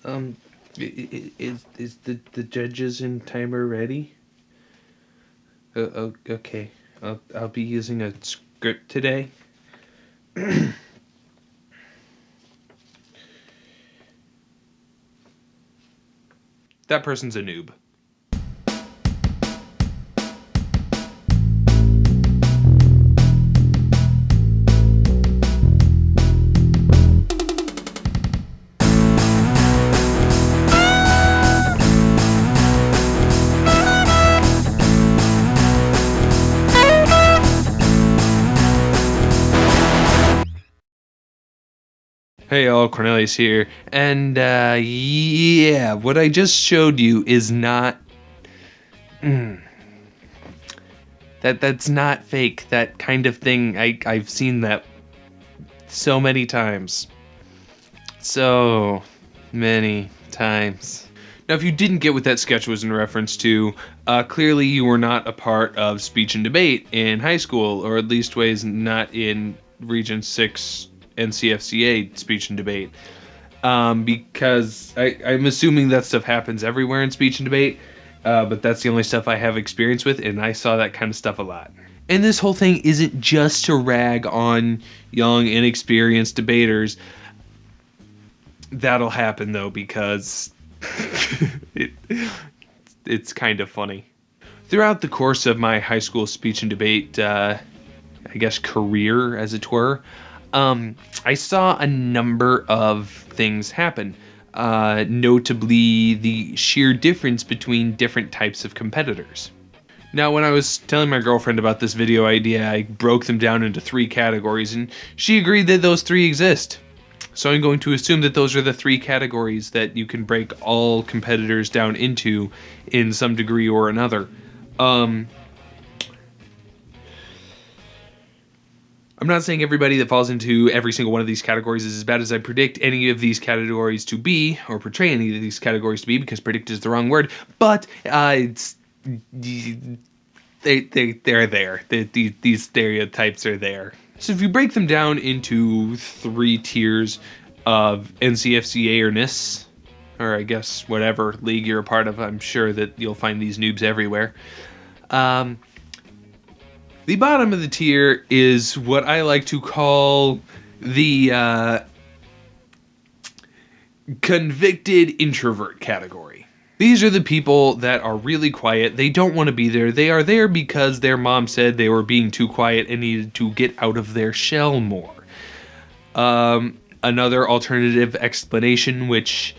Is the judges and timer ready? Okay. I'll be using a script today. That person's a noob. Hey all, Cornelius here, and yeah, what I just showed you is not, that's not fake. That kind of thing, I've seen that so many times. So many times. Now, if you didn't get what that sketch was in reference to, clearly you were not a part of speech and debate in high school, or at least ways not in Region 6 NCFCA speech and debate, because I'm assuming that stuff happens everywhere in speech and debate, but that's the only stuff I have experience with, and I saw that kind of stuff a lot. And this whole thing isn't just to rag on young, inexperienced debaters. That'll happen, though, because it's kind of funny. Throughout the course of my high school speech and debate, I guess, career, as it were, I saw a number of things happen, notably the sheer difference between different types of competitors. Now, when I was telling my girlfriend about this video idea, I broke them down into 3 categories, and she agreed that those 3 exist. So I'm going to assume that those are the 3 categories that you can break all competitors down into in some degree or another. I'm not saying everybody that falls into every single one of these categories is as bad as I predict any of these categories to be, or portray any of these categories to be, because predict is the wrong word, but they're there. These stereotypes are there. So if you break them down into 3 tiers of NCFCA-erness, or I guess whatever league you're a part of, I'm sure that you'll find these noobs everywhere. The bottom of the tier is what I like to call the convicted introvert category. These are the people that are really quiet. They don't want to be there. They are there because their mom said they were being too quiet and needed to get out of their shell more. Another alternative explanation, which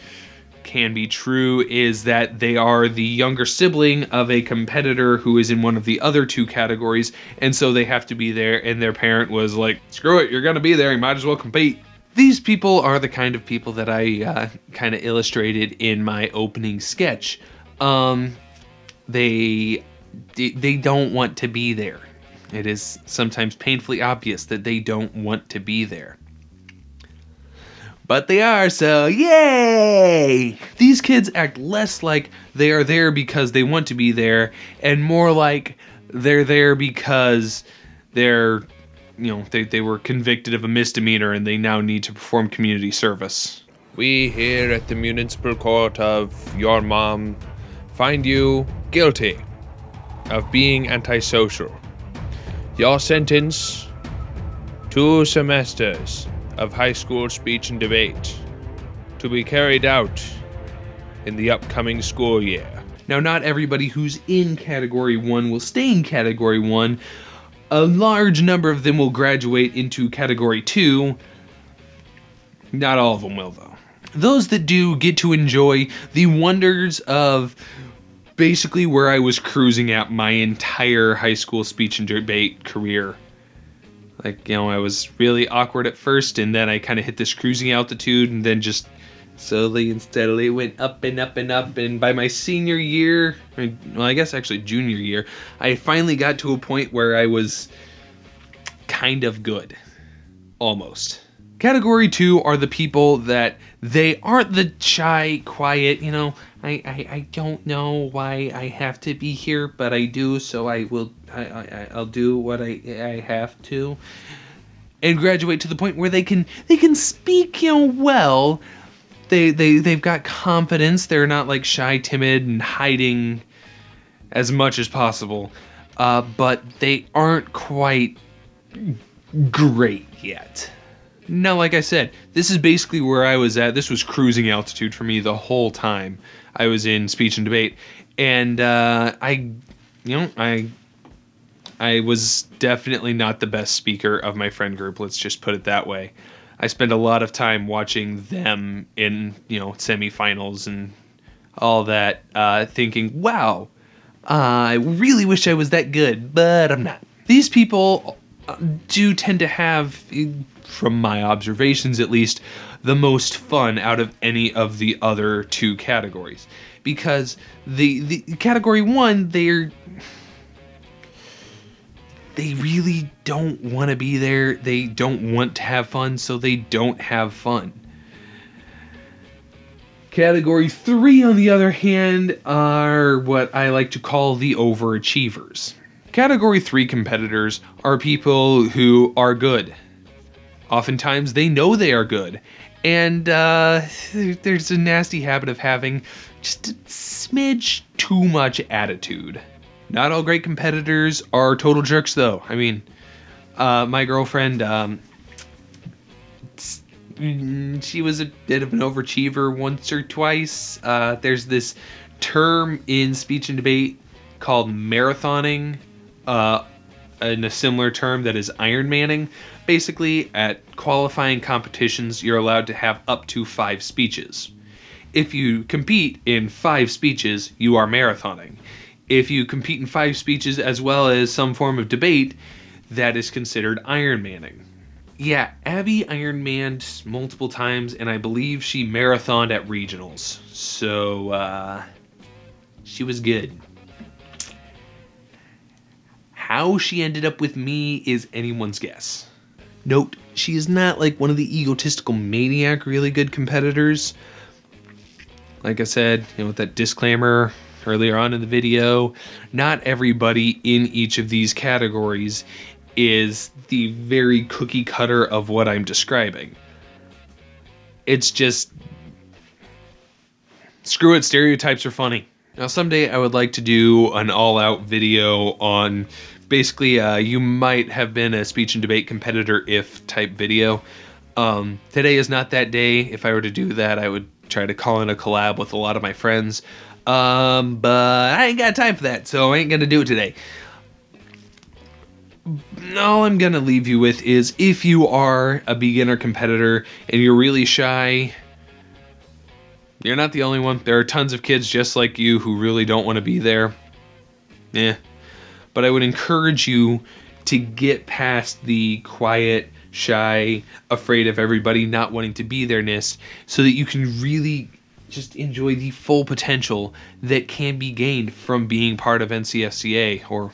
can be true, is that they are the younger sibling of a competitor who is in one of the other 2 categories, and so they have to be there, and their parent was like, screw it, you're gonna be there, you might as well compete. These people are the kind of people that I kind of illustrated in my opening sketch. They don't want to be there. It is sometimes painfully obvious that they don't want to be there. But they are, so yay! These kids act less like they are there because they want to be there, and more like they're there because they're, they were convicted of a misdemeanor and they now need to perform community service. We here at the municipal court of your mom find you guilty of being antisocial. Your sentence, 2 semesters of high school speech and debate, to be carried out in the upcoming school year. Now, not everybody who's in Category 1 will stay in Category 1. A large number of them will graduate into Category 2. Not all of them will, though. Those that do get to enjoy the wonders of basically where I was cruising at my entire high school speech and debate career. Like, I was really awkward at first, and then I kind of hit this cruising altitude, and then just slowly and steadily went up and up and up, and by my senior year, well, I guess actually junior year, I finally got to a point where I was kind of good. Almost. Category 2 are the people that they aren't the shy, quiet, I don't know why I have to be here, but I do, so I'll do what I have to, and graduate to the point where they can speak, well, they've got confidence. They're not like shy, timid, and hiding as much as possible. But they aren't quite great yet. Now, like I said, this is basically where I was at. This was cruising altitude for me the whole time I was in speech and debate, and I was definitely not the best speaker of my friend group. Let's just put it that way. I spent a lot of time watching them in semifinals and all that, thinking, "Wow, I really wish I was that good," but I'm not. These people do tend to have, from my observations at least, the most fun out of any of the other two categories. Because the category one, they really don't want to be there. They don't want to have fun, so they don't have fun. Category 3, on the other hand, are what I like to call the overachievers. Category 3 competitors are people who are good. Oftentimes they know they are good, and there's a nasty habit of having just a smidge too much attitude. Not all great competitors are total jerks, though. I mean, my girlfriend, she was a bit of an overachiever once or twice. There's this term in speech and debate called marathoning, and a similar term that is Ironmanning. Basically, at qualifying competitions, you're allowed to have up to 5 speeches. If you compete in 5 speeches, you are marathoning. If you compete in 5 speeches as well as some form of debate, that is considered Ironmanning. Yeah, Abby Ironmanned multiple times, and I believe she marathoned at regionals. So, she was good. How she ended up with me is anyone's guess. Note, she is not like one of the egotistical maniac really good competitors. Like I said, with that disclaimer earlier on in the video, not everybody in each of these categories is the very cookie cutter of what I'm describing. It's just, screw it, stereotypes are funny. Now someday I would like to do an all-out video on basically you might have been a speech and debate competitor if type video. Today is not that day. If I were to do that, I would try to call in a collab with a lot of my friends. But I ain't got time for that, so I ain't gonna do it today. All I'm gonna leave you with is, if you are a beginner competitor and you're really shy, you're not the only one. There are tons of kids just like you who really don't want to be there. But I would encourage you to get past the quiet, shy, afraid of everybody not wanting to be there-ness, so that you can really just enjoy the full potential that can be gained from being part of NCFCA or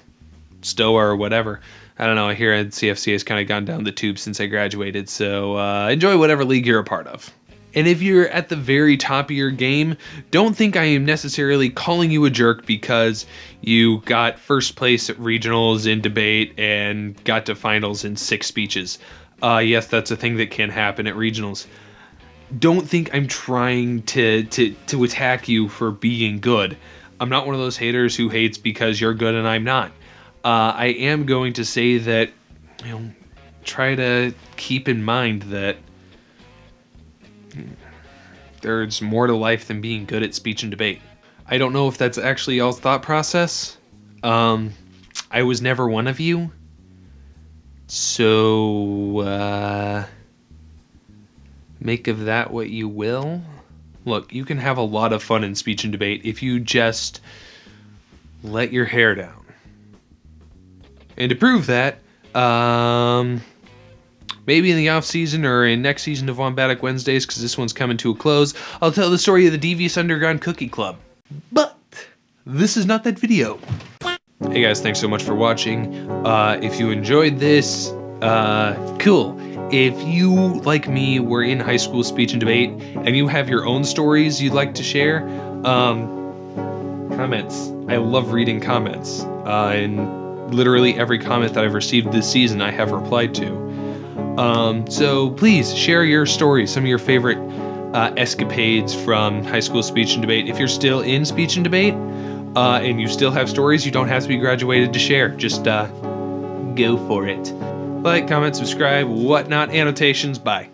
STOA or whatever. I don't know, I hear NCFCA has kind of gone down the tube since I graduated, so enjoy whatever league you're a part of. And if you're at the very top of your game, don't think I am necessarily calling you a jerk because you got first place at regionals in debate and got to finals in 6 speeches. Yes, that's a thing that can happen at regionals. Don't think I'm trying to attack you for being good. I'm not one of those haters who hates because you're good and I'm not. I am going to say that, try to keep in mind that there's more to life than being good at speech and debate. I don't know if that's actually y'all's thought process. I was never one of you. So, make of that what you will. Look, you can have a lot of fun in speech and debate if you just let your hair down. And to prove that, maybe in the off season or in next season of Wombatic Wednesdays, because this one's coming to a close, I'll tell the story of the Devious Underground Cookie Club. But this is not that video. Hey guys, thanks so much for watching. If you enjoyed this, cool. If you, like me, were in high school speech and debate and you have your own stories you'd like to share, comments. I love reading comments. And literally every comment that I've received this season I have replied to. So please share your stories, some of your favorite escapades from high school speech and debate. If you're still in speech and debate and you still have stories, you don't have to be graduated to share. Just go for it. Like, comment, subscribe, whatnot, annotations. Bye.